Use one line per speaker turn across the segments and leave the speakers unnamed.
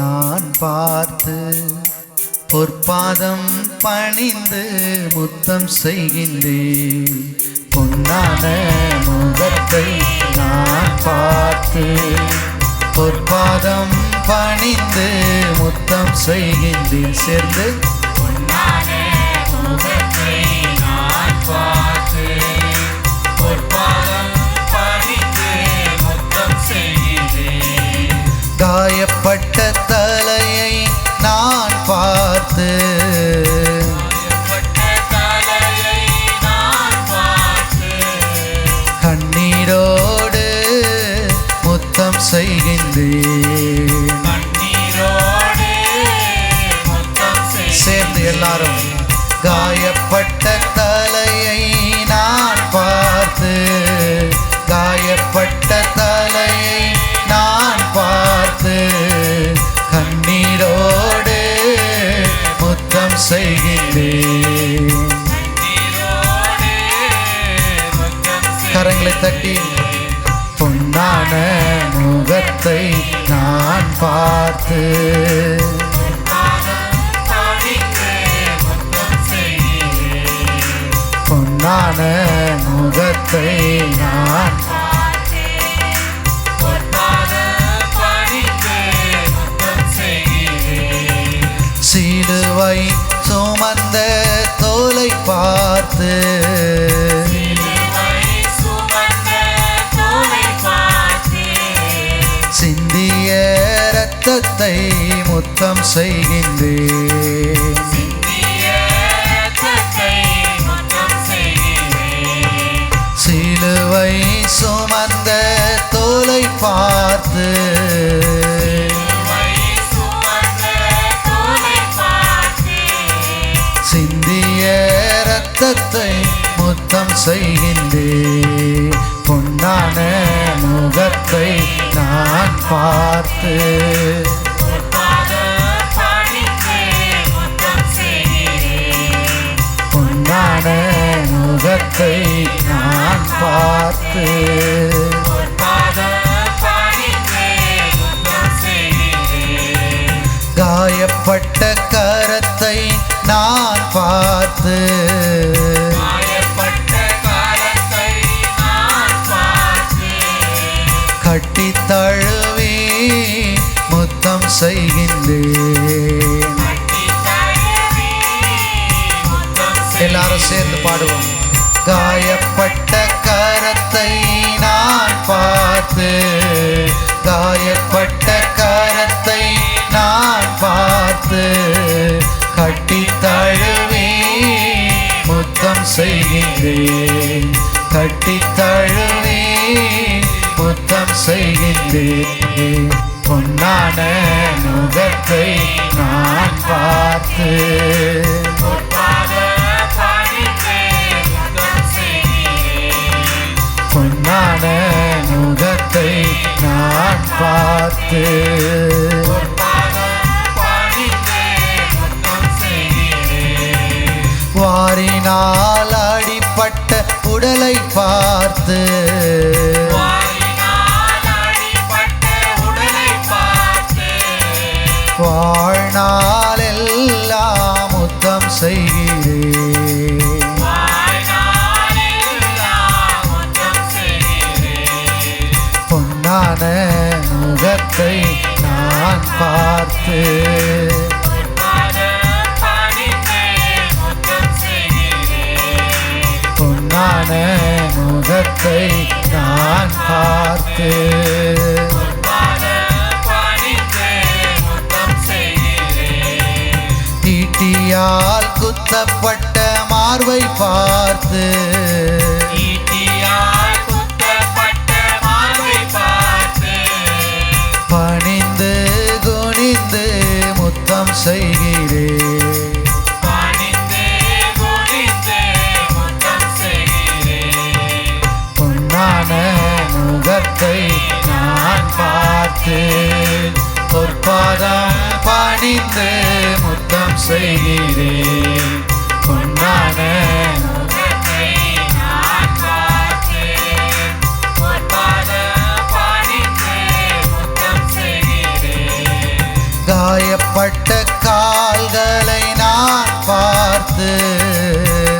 நான் பார்த்து பொற்பாதம் பணிந்து முத்தம் செய்கின்றேன். பொன்னான முகத்தை நான் பார்த்து பொற்பாதம் பணிந்து முத்தம் செய்கின்றேன். சேர்ந்து
பொன்னான முகத்தை நான் பார்த்து பொற்பாதம் பணிந்து முத்தம் செய்கின்றேன்.
காயப்பட்ட தலையை நான் பார்த்து கண்ணீரோடு முத்தம் செய்கின்றேன். சேர்ந்து எல்லாரும் காயப்பட்ட தலையை நான் பார்த்து காயப்பட்ட தலையை நான் பார்த்து கண்ணீரோடு முத்தம் செய்கின்றேன். கரங்களை தட்டி பொன்னான முகத்தை நான் பார்த்து பொன்னான முகத்தை நான் சிலுவை சுமந்த தோலை பார்த்து சிந்திய இரத்தத்தை முத்தம் செய்கின்றேன். சிலுவை சுமந்த தோலை பார்த்து சிந்திய இரத்தத்தை முத்தம் செய்கின்றேன். பொன்னான முகத்தை நான் பார்த்து பொன்னான முகத்தை நான் பார்த்து காயப்பட்ட கரத்தை நான் பார்த்து கட்டி தழுவி முத்தம் செய்கின்றேன். எல்லாரும் சேர்ந்து பாடுவோம். காயப்பட்ட கரத்தை நான் பார்த்து காயப்பட்ட கரத்தை நான் பார்த்து கட்டி தழுவி முத்தம் செய்கின்றேன். கட்டி தழுவி முத்தம் செய்கின்றேன். பொன்னான முகத்தை நான் பார்த்து பொன்னான முகத்தை நான் பார்த்து வாரினால் அடிப்பட்ட உடலை பார்த்து வாழ்நாள் எல்லாம் முத்தம் செய்கிறேன். பொன்னான முகத்தை நான் பார்த்து பொன்னான முகத்தை நான் பார்த்து ஈட்டியால் குத்தப்பட்ட மார்பை பார்த்து பணிந்து குனிந்து முத்தம் செய்கிறேன். பொன்னான முகத்தை நான் பார்த்து பொற்பாதம் பணிந்து முத்தம் செய்கிறேன். பொன்னான காயப்பட்ட கால்களை நான் பார்த்து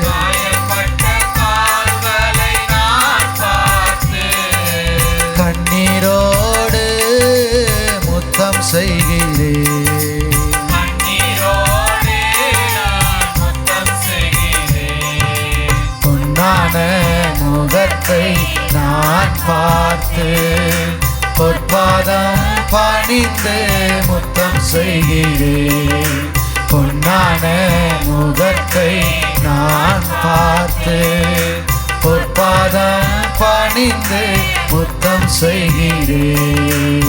காயப்பட்ட கால்களை நான் பார்த்து
கண்ணீரோடு முத்தம் செய்கிறேன்.
கண்ணீரோடு நான் முத்தம் செய்கிறேன்.
பொன்னான முகத்தை நான் பார்த்து பொற்பாதம் பணிந்து முத்தம் செய்கிறேன். பொன்னான முகத்தை நான் பார்த்து பொற்பாதம் பணிந்து முத்தம் செய்கிறேன்.